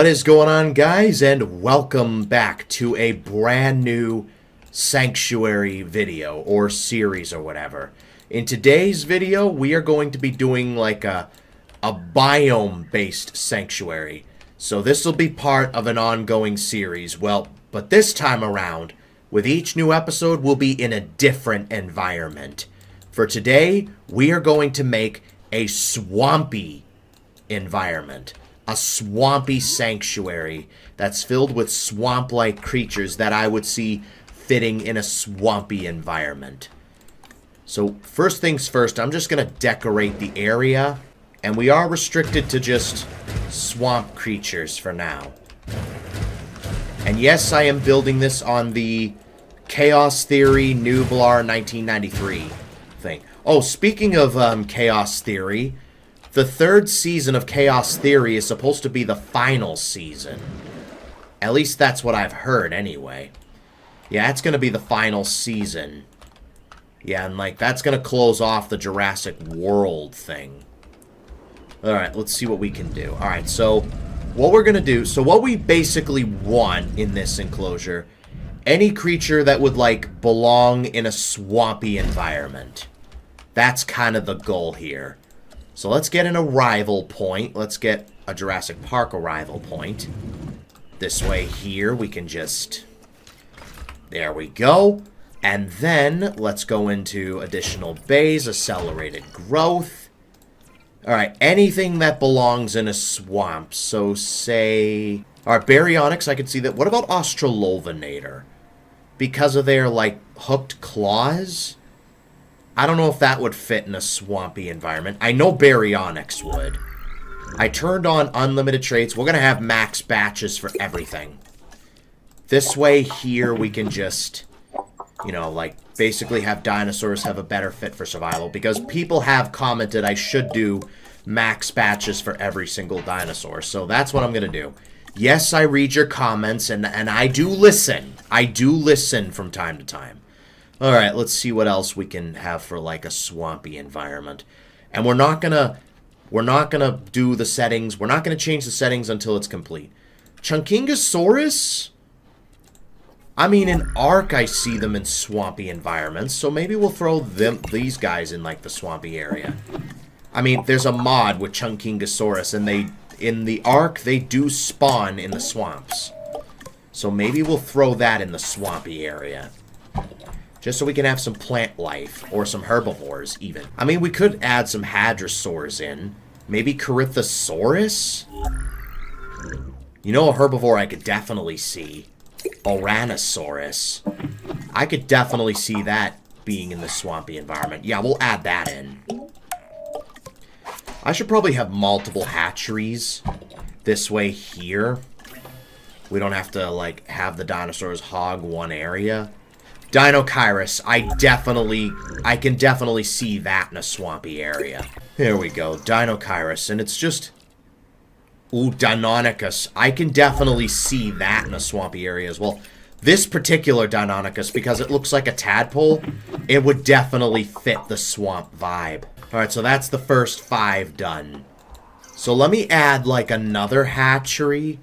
What is going on, guys, and welcome back to a brand new sanctuary video or series or whatever. In today's video, we are going to be doing like a biome-based sanctuary. So this will be part of an ongoing series. Well, but this time around, with each new episode, we'll be in a different environment. For today, we are going to make a swampy environment. A swampy sanctuary that's filled with swamp-like creatures that I would see fitting in a swampy environment. So first things first, I'm just going to decorate the area. And we are restricted to just swamp creatures for now. And yes, I am building this on the Chaos Theory Nublar 1993 thing. Oh, speaking of Chaos Theory, the third season of Chaos Theory is supposed to be the final season. At least that's what I've heard anyway. Yeah, it's going to be the final season. Yeah, and like that's going to close off the Jurassic World thing. Alright, let's see what we can do. Alright, so what we're going to do, so what we basically want in this enclosure, any creature that would like belong in a swampy environment. That's kind of the goal here. So let's get an arrival point. Let's get a Jurassic Park arrival point. This way here, we can just... There we go. And then, let's go into additional bays, accelerated growth. Alright, anything that belongs in a swamp. So say... Alright, Baryonyx, I can see that. What about Australopithecus? Because of their, like, hooked claws? I don't know if that would fit in a swampy environment. I know Baryonyx would. I turned on unlimited traits. We're going to have max batches for everything. This way here we can just, you know, like basically have dinosaurs have a better fit for survival. Because people have commented I should do max batches for every single dinosaur. So that's what I'm going to do. Yes, I read your comments and I do listen. I do listen from time to time. Alright, let's see what else we can have for like a swampy environment. And we're not gonna do the settings. We're not gonna change the settings until it's complete. Chunkingosaurus? I mean, in Ark I see them in swampy environments, so maybe we'll throw these guys in like the swampy area. I mean, there's a mod with Chunkingosaurus, and in the Ark they do spawn in the swamps. So maybe we'll throw that in the swampy area. Just so we can have some plant life, or some herbivores, even. I mean, we could add some hadrosaurs in. Maybe Corythosaurus? You know a herbivore I could definitely see? Ouranosaurus. I could definitely see that being in the swampy environment. Yeah, we'll add that in. I should probably have multiple hatcheries this way here. We don't have to, like, have the dinosaurs hog one area. Dinosaurs, I can definitely see that in a swampy area. There we go, Dinosaurs, and it's just... Ooh, Deinonychus, I can definitely see that in a swampy area as well. This particular Deinonychus, because it looks like a tadpole, it would definitely fit the swamp vibe. Alright, so that's the first 5 done. So let me add, like, another hatchery,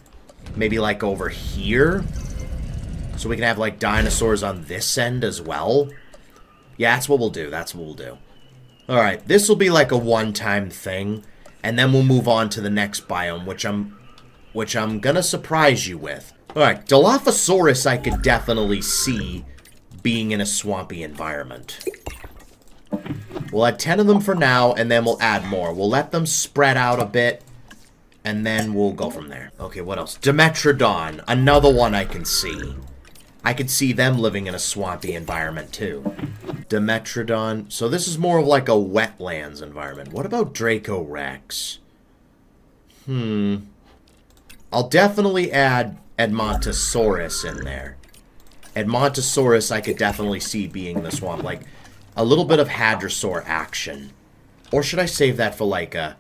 maybe, like, over here. So we can have, like, dinosaurs on this end as well. Yeah, that's what we'll do. That's what we'll do. Alright, this will be like a one-time thing. And then we'll move on to the next biome, which I'm gonna surprise you with. Alright, Dilophosaurus I could definitely see being in a swampy environment. We'll add 10 of them for now, and then we'll add more. We'll let them spread out a bit, and then we'll go from there. Okay, what else? Dimetrodon, another one I can see. I could see them living in a swampy environment, too. Dimetrodon. So this is more of like a wetlands environment. What about Dracorex? I'll definitely add Edmontosaurus in there. Edmontosaurus I could definitely see being in the swamp. Like, a little bit of Hadrosaur action. Or should I save that for like a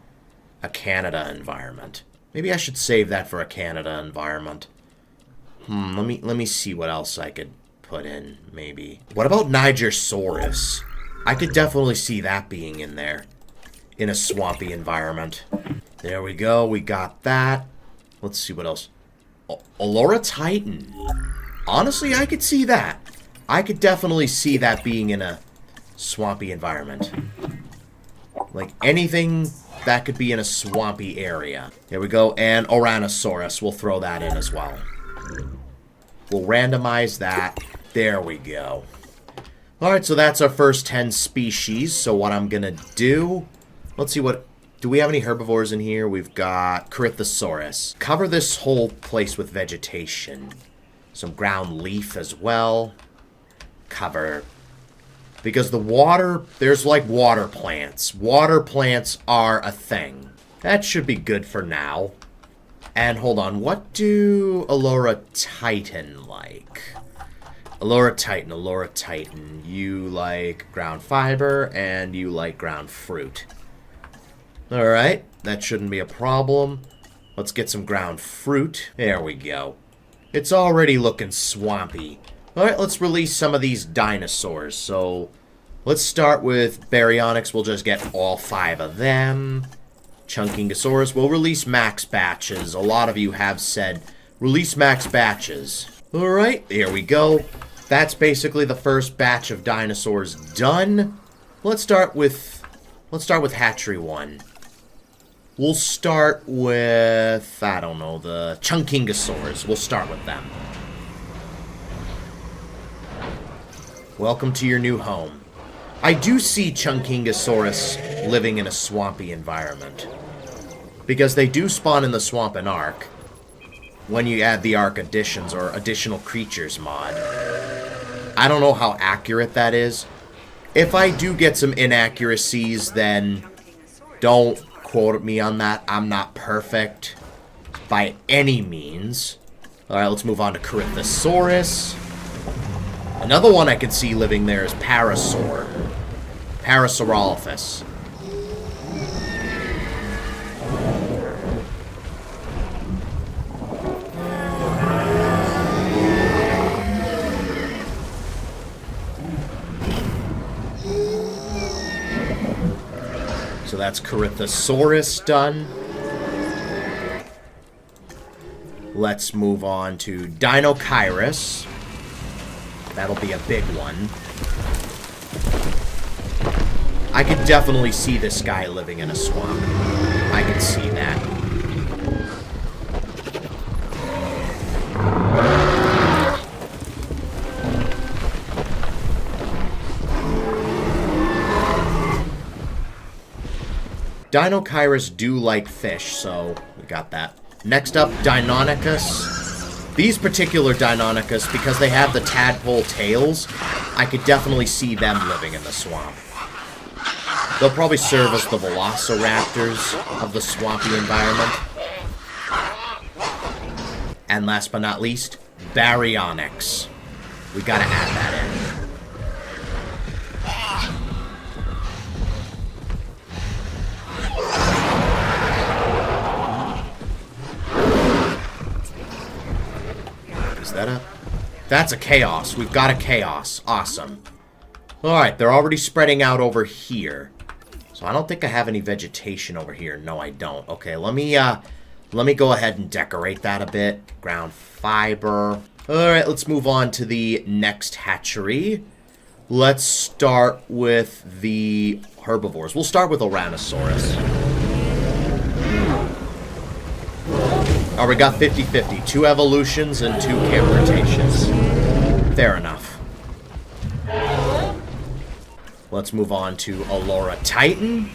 Canada environment? Maybe I should save that for a Canada environment. Let me see what else I could put in, maybe. What about Nigersaurus? I could definitely see that being in there. In a swampy environment. There we go, we got that. Let's see what else. Allura Titan. Honestly, I could see that. I could definitely see that being in a swampy environment. Like anything that could be in a swampy area. Here we go. And Oranosaurus. We'll throw that in as well. We'll randomize that. There we go. Alright, so that's our first 10 species. So what I'm going to do... Let's see what... Do we have any herbivores in here? We've got Corythosaurus. Cover this whole place with vegetation. Some ground leaf as well. Cover... Because the water... There's like water plants. Water plants are a thing. That should be good for now. And hold on, what do Allura Titan like? Allura Titan. You like ground fiber, and you like ground fruit. Alright, that shouldn't be a problem. Let's get some ground fruit. There we go. It's already looking swampy. Alright, let's release some of these dinosaurs. So, let's start with Baryonyx. We'll just get all 5 of them. Chunkingosaurus. We'll release max batches. A lot of you have said, release max batches. Alright, here we go. That's basically the first batch of dinosaurs done. Let's start with hatchery 1. We'll start with, I don't know, the Chunkingosaurs. We'll start with them. Welcome to your new home. I do see Chunkingosaurus living in a swampy environment. Because they do spawn in the swamp and Ark. When you add the Ark additions or additional creatures mod. I don't know how accurate that is. If I do get some inaccuracies, then don't quote me on that. I'm not perfect by any means. Alright, let's move on to Corythosaurus. Another one I could see living there is Parasaur. Parasaurolophus. So that's Corythosaurus done. Let's move on to Dinosaurs. That'll be a big one. I could definitely see this guy living in a swamp. I can see that. Dinosaurs do like fish, so we got that. Next up, Deinonychus. These particular Deinonychus, because they have the tadpole tails, I could definitely see them living in the swamp. They'll probably serve as the velociraptors of the swampy environment. And last but not least, Baryonyx. We gotta add that in. Is that a... That's a chaos. We've got a chaos. Awesome. Alright, they're already spreading out over here. So I don't think I have any vegetation over here. No, I don't. Okay, let me go ahead and decorate that a bit. Ground fiber. Alright, let's move on to the next hatchery. Let's start with the herbivores. We'll start with Oranosaurus. Oh, we got 50-50. 2 evolutions and 2 camp rotations. Fair enough. Let's move on to Allura Titan.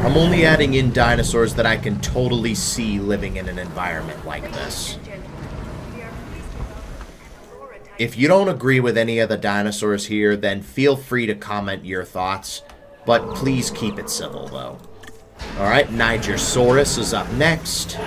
I'm only adding in dinosaurs that I can totally see living in an environment like this. If you don't agree with any of the dinosaurs here, then feel free to comment your thoughts, but please keep it civil, though. Alright, Nigersaurus is up next.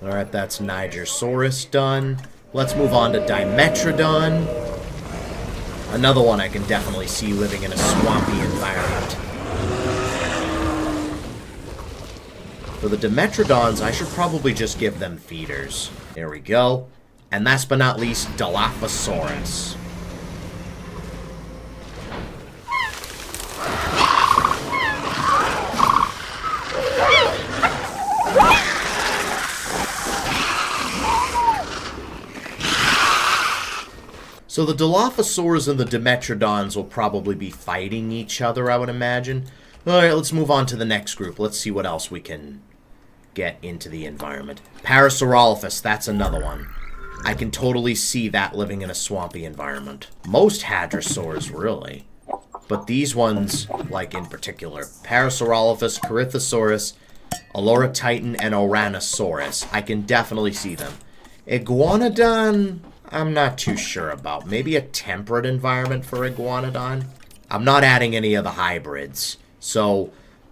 Alright, that's Nigersaurus done. Let's move on to Dimetrodon. Another one I can definitely see living in a swampy environment. For the Dimetrodons, I should probably just give them feeders. There we go. And last but not least, Dilophosaurus. So the Dilophosaurs and the Dimetrodons will probably be fighting each other, I would imagine. Alright, let's move on to the next group. Let's see what else we can get into the environment. Parasaurolophus, that's another one. I can totally see that living in a swampy environment. Most hadrosaurs, really. But these ones, like in particular, Parasaurolophus, Corythosaurus, Alouratitan, and Oranosaurus, I can definitely see them. Iguanodon, I'm not too sure about. Maybe a temperate environment for Iguanodon? I'm not adding any of the hybrids. So,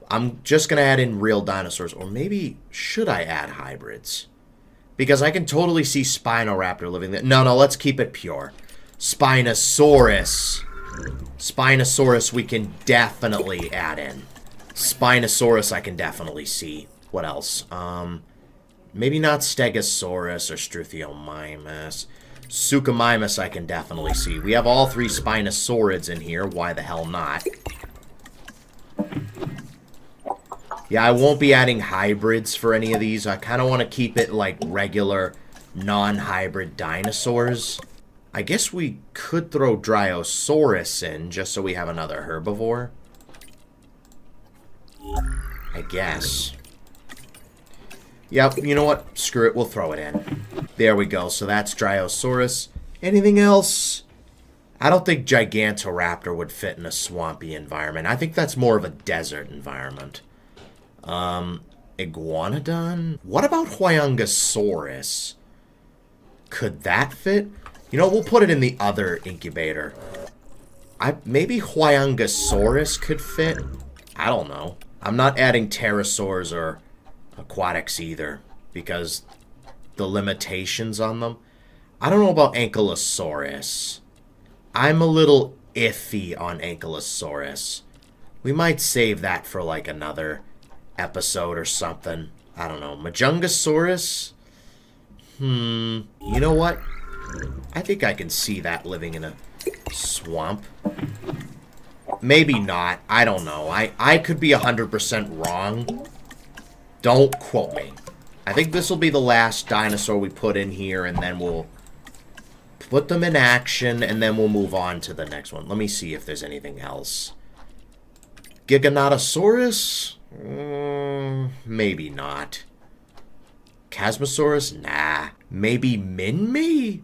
I'm just going to add in real dinosaurs. Or maybe, should I add hybrids? Because I can totally see Spinoraptor living there. No, let's keep it pure. Spinosaurus. Spinosaurus we can definitely add in. Spinosaurus I can definitely see. What else? Maybe not Stegosaurus or Struthiomimus. Suchomimus I can definitely see. We have all three Spinosaurids in here. Why the hell not? Yeah, I won't be adding hybrids for any of these. I kind of want to keep it like regular, non-hybrid dinosaurs. I guess we could throw Dryosaurus in just so we have another herbivore. I guess. Yep, you know what? Screw it, we'll throw it in. There we go, so that's Dryosaurus. Anything else? I don't think Gigantoraptor would fit in a swampy environment. I think that's more of a desert environment. Iguanodon? What about Huayongosaurus? Could that fit? You know, we'll put it in the other incubator. Maybe Huayongosaurus could fit? I don't know. I'm not adding pterosaurs or aquatics either, because the limitations on them. I don't know about Ankylosaurus. I'm a little iffy on Ankylosaurus. We might save that for like another episode or something. I don't know. Majungasaurus? You know what? I think I can see that living in a swamp. Maybe not. I don't know. I could be 100% wrong. Don't quote me. I think this will be the last dinosaur we put in here, and then we'll put them in action, and then we'll move on to the next one. Let me see if there's anything else. Giganotosaurus? Maybe not. Chasmosaurus? Nah. Maybe Minmi?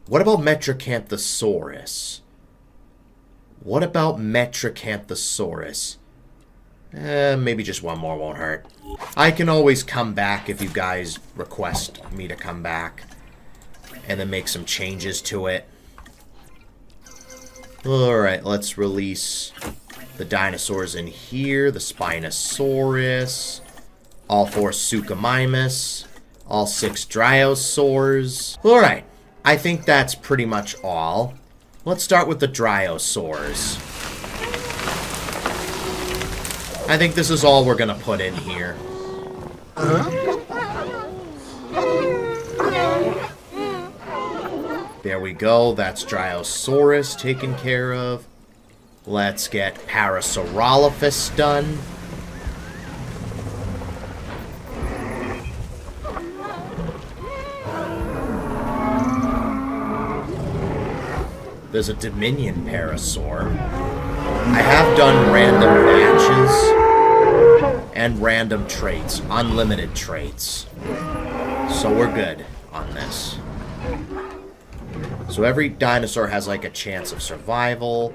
What about Metracanthosaurus? What about Metracanthosaurus? Maybe just one more won't hurt. I can always come back if you guys request me to come back and then make some changes to it. Alright, let's release the dinosaurs in here. The Spinosaurus, all 4 Suchomimus, all 6 Dryosaurs. Alright, I think that's pretty much all. Let's start with the Dryosaurs. I think this is all we're going to put in here. There we go. That's Dryosaurus taken care of. Let's get Parasaurolophus done. There's a Dominion Parasaur. I have done random matches and random traits, unlimited traits. So we're good on this. So every dinosaur has like a chance of survival.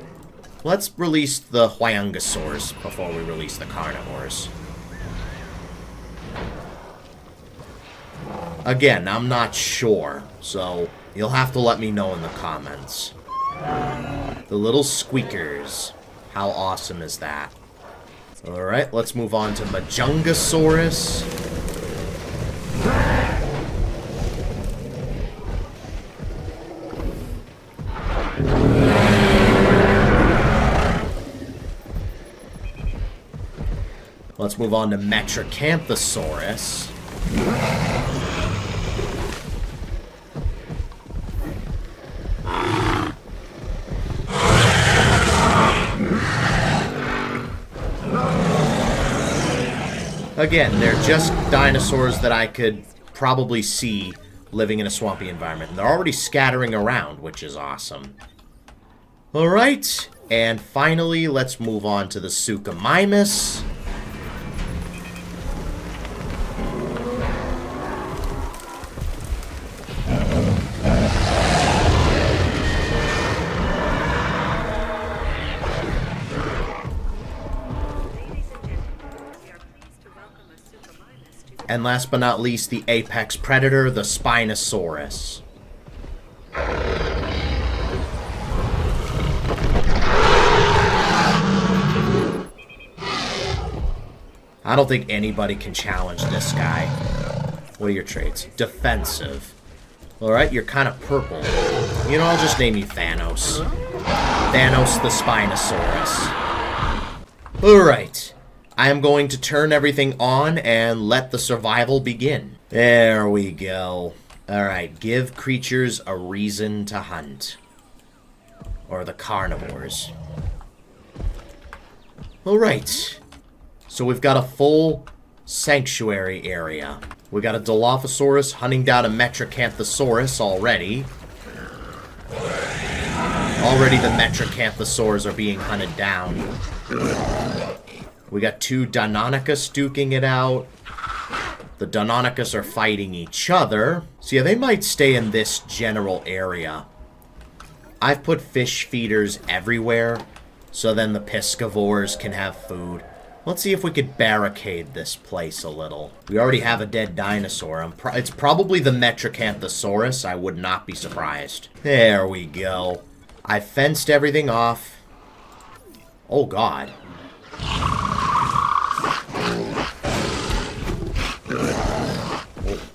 Let's release the Huayongosaurs before we release the carnivores. Again, I'm not sure, so you'll have to let me know in the comments. The little squeakers. How awesome is that? Alright, let's move on to Majungasaurus. Let's move on to Metracanthosaurus. Again, they're just dinosaurs that I could probably see living in a swampy environment. And they're already scattering around, which is awesome. Alright, and finally, let's move on to the Suchomimus. And last but not least, the apex predator, the Spinosaurus. I don't think anybody can challenge this guy. What are your traits? Defensive. Alright, you're kind of purple. You know, I'll just name you Thanos. Thanos the Spinosaurus. Alright. I am going to turn everything on and let the survival begin. There we go. Alright, give creatures a reason to hunt. Or the carnivores. Alright. So we've got a full sanctuary area. We got a Dilophosaurus hunting down a Metracanthosaurus already. Already the Metracanthosaurs are being hunted down. We got two Deinonychus duking it out. The Deinonychus are fighting each other. So yeah, they might stay in this general area. I've put fish feeders everywhere, so then the piscivores can have food. Let's see if we could barricade this place a little. We already have a dead dinosaur. It's probably the Metracanthosaurus. I would not be surprised. There we go. I fenced everything off. Oh, God.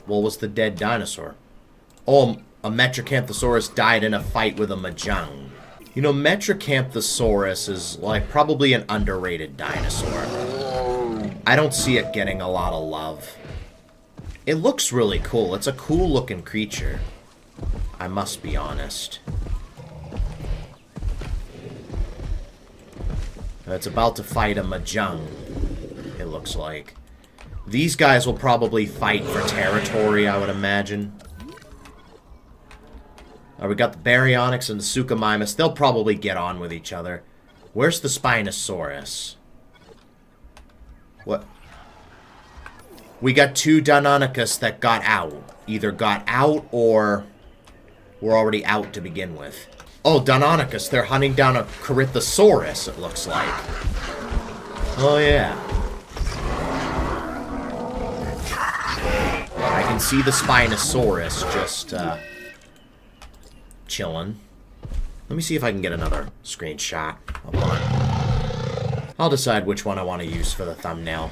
What was the dead dinosaur? Oh, a Metracanthosaurus died in a fight with a Majung. You know, Metracanthosaurus is, like, probably an underrated dinosaur. I don't see it getting a lot of love. It looks really cool. It's a cool-looking creature. I must be honest. It's about to fight a Majung, it looks like. These guys will probably fight for territory, I would imagine. We got the Baryonyx and the Suchomimus. They'll probably get on with each other. Where's the Spinosaurus? What? We got two Deinonychus that got out. Either got out or were already out to begin with. Oh, Deinonychus. They're hunting down a Corythosaurus, it looks like. Oh, yeah. I can see the Spinosaurus just, chilling. Let me see if I can get another screenshot. Hold on. I'll decide which one I want to use for the thumbnail.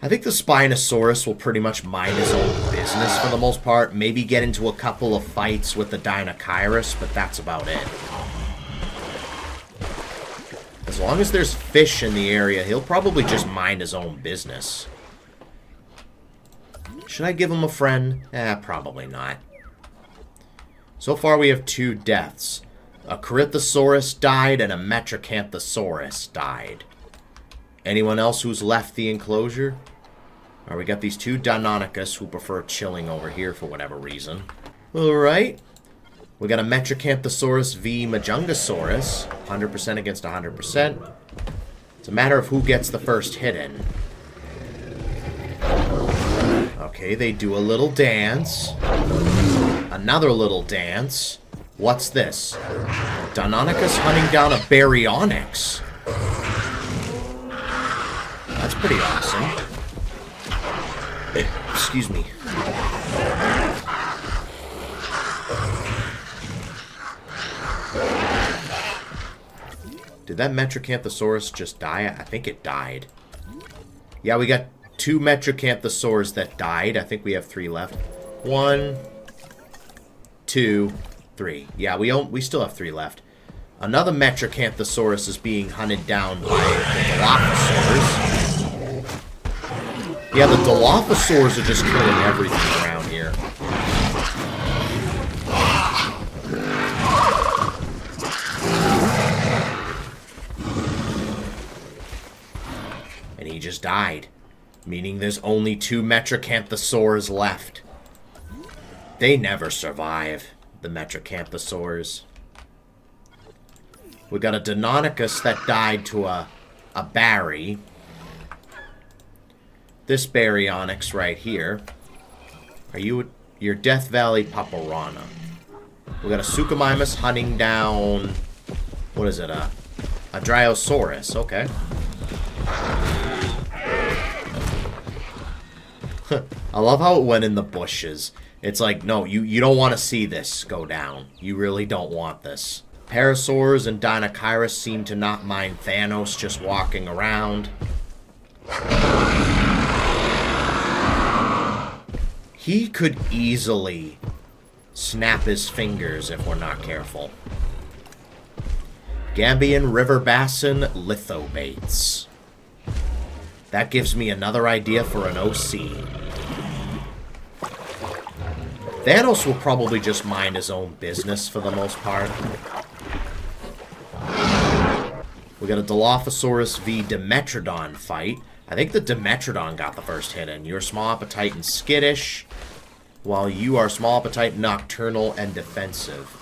I think the Spinosaurus will pretty much mind his own business for the most part. Maybe get into a couple of fights with the Deinonychus, but that's about it. As long as there's fish in the area, he'll probably just mind his own business. Should I give him a friend? Probably not. So far we have two deaths. A Corythosaurus died and a Metracanthosaurus died. Anyone else who's left the enclosure? Alright, we got these two Deinonychus who prefer chilling over here for whatever reason. Alright. We got a Metracanthosaurus v Majungasaurus. 100% against 100%. It's a matter of who gets the first hit in. Okay, they do a little dance. Another little dance. What's this? Deinonychus hunting down a Baryonyx. That's pretty awesome. Excuse me. Did that Metracanthosaurus just die? I think it died. Yeah, we got 2 Metracanthosaurs that died. I think we have 3 left. 1, 2, 3. Yeah, we still have 3 left. Another Metracanthosaurus is being hunted down by the Dilophosaurs. Yeah, the Dilophosaurs are just killing everything around here. And he just died. Meaning there's only 2 Metracanthosaurs left. They never survive, the Metracanthosaurs. We got a Deinonychus that died to a Barry. This Baryonyx right here. Are you your Death Valley Paparana? We got a Suchomimus hunting down. What is it? A Dryosaurus. Okay. I love how it went in the bushes. It's like, no, you don't want to see this go down. You really don't want this. Parasaurs and Dinochirus seem to not mind Thanos just walking around. He could easily snap his fingers if we're not careful. Gambian River Bassin Lithobates. That gives me another idea for an OC. Thanos will probably just mind his own business for the most part. We got a Dilophosaurus v Dimetrodon fight. I think the Dimetrodon got the first hit in. You're small appetite and skittish, while you are small appetite, nocturnal, and defensive.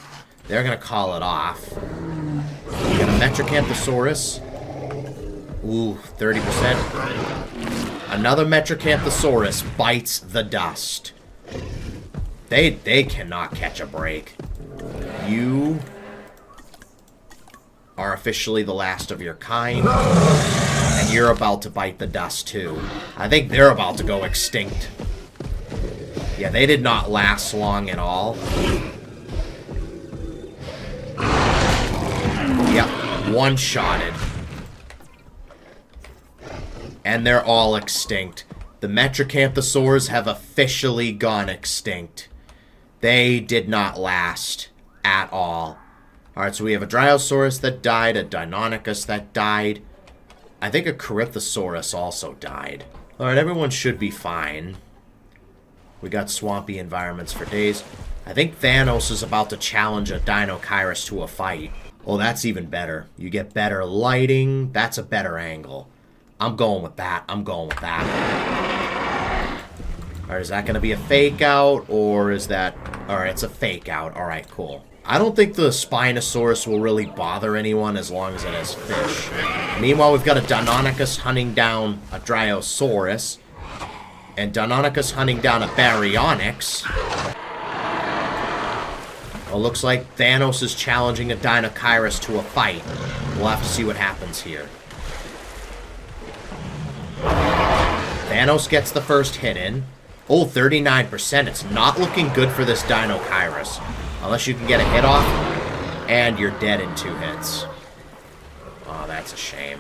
They're going to call it off. We got a Metracanthosaurus. Ooh, 30%. Another Metracanthosaurus bites the dust. They cannot catch a break. You are officially the last of your kind, and you're about to bite the dust too. I think they're about to go extinct. Yeah, they did not last long at all. Yep, one-shotted. And they're all extinct. The Metracanthosaurs have officially gone extinct. They did not last at all. Alright, so we have a Dryosaurus that died, a Deinonychus that died. I think a Corythosaurus also died. Alright, everyone should be fine. We got swampy environments for days. I think Thanos is about to challenge a Dinochirus to a fight. Oh, that's even better. You get better lighting. That's a better angle. I'm going with that. I'm going with that. Alright, is that going to be a fake out, or is that... Alright, it's a fake out. Alright, cool. I don't think the Spinosaurus will really bother anyone as long as it has fish. Meanwhile, we've got a Deinonychus hunting down a Dryosaurus, and Deinonychus hunting down a Baryonyx. Well, looks like Thanos is challenging a Dinochirus to a fight. We'll have to see what happens here. Thanos gets the first hit in. Oh, 39%. It's not looking good for this Dinochirus. Unless you can get a hit off, and you're dead in 2 hits. Oh, that's a shame.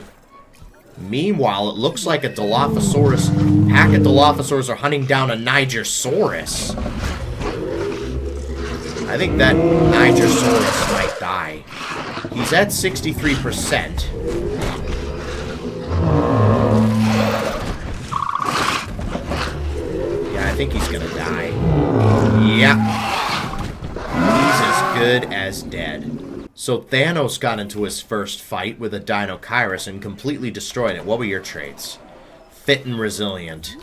Meanwhile, it looks like a Dilophosaurus, pack of Dilophosaurs are hunting down a Nigersaurus. I think that Nigersaurus might die. He's at 63%. Yeah, I think he's gonna die. Yeah. He's as good as dead. So Thanos got into his first fight with a Dinochirus and completely destroyed it. What were your traits? Fit and resilient.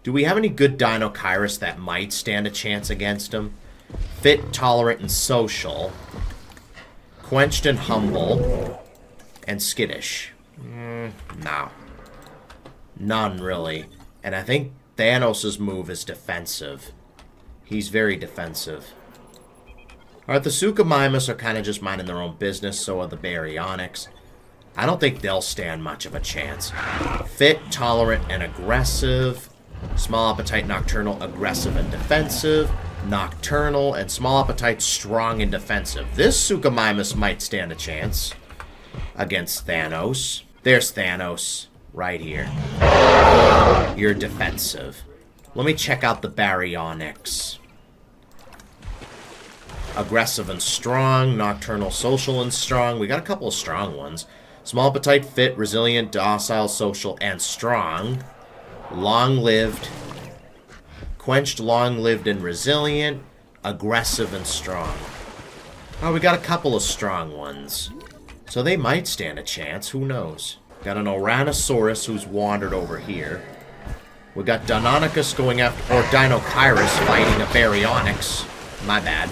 Do we have any good Dinochirus that might stand a chance against him? Fit, tolerant, and social. Quenched and humble. And skittish. No. None, really. And I think Thanos' move is defensive. He's very defensive. Alright, the Suchomimus are kind of just minding their own business, so are the Baryonyx. I don't think they'll stand much of a chance. Fit, tolerant, and aggressive. Small appetite, nocturnal, aggressive, and defensive. Nocturnal, and small appetite, strong and defensive. This Suchomimus might stand a chance. against Thanos. There's Thanos, right here. You're defensive. Let me check out the baryonyx. Aggressive and strong, nocturnal, social, and strong. We got a couple of strong ones. Small, appetite, fit, resilient, docile, social, and strong. Long-lived. Quenched, long-lived, and resilient. Aggressive and strong. Oh, we got a couple of strong ones. So they might stand a chance. Who knows? Got an Ouranosaurus who's wandered over here. We got Deinonychus going after... Or Dinochirus fighting a baryonyx. My bad.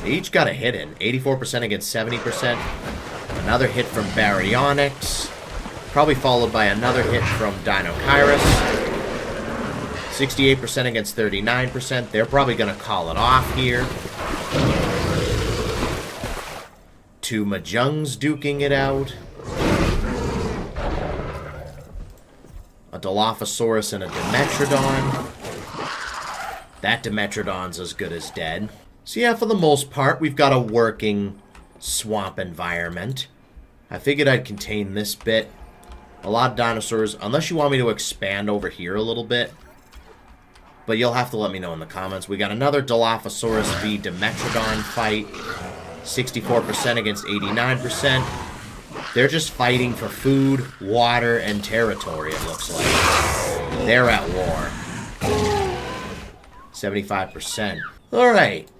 They each got a hit in. 84% against 70%. Another hit from baryonyx. Probably followed by another hit from Dinochirus. 68% against 39%. They're probably going to call it off here. Two Mahjong's duking it out. A Dilophosaurus and a Dimetrodon. That Dimetrodon's as good as dead. So yeah, for the most part, we've got a working swamp environment. I figured I'd contain this bit. A lot of dinosaurs, unless you want me to expand over here a little bit. But you'll have to let me know in the comments. We got another Dilophosaurus v Dimetrodon fight. 64% against 89%. They're just fighting for food, water, and territory, it looks like. They're at war. 75%. Alright.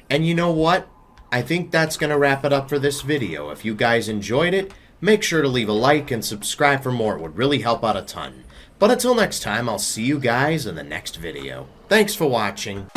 And you know what? I think that's going to wrap it up for this video. If you guys enjoyed it, make sure to leave a like and subscribe for more. It would really help out a ton. But until next time, I'll see you guys in the next video. Thanks for watching.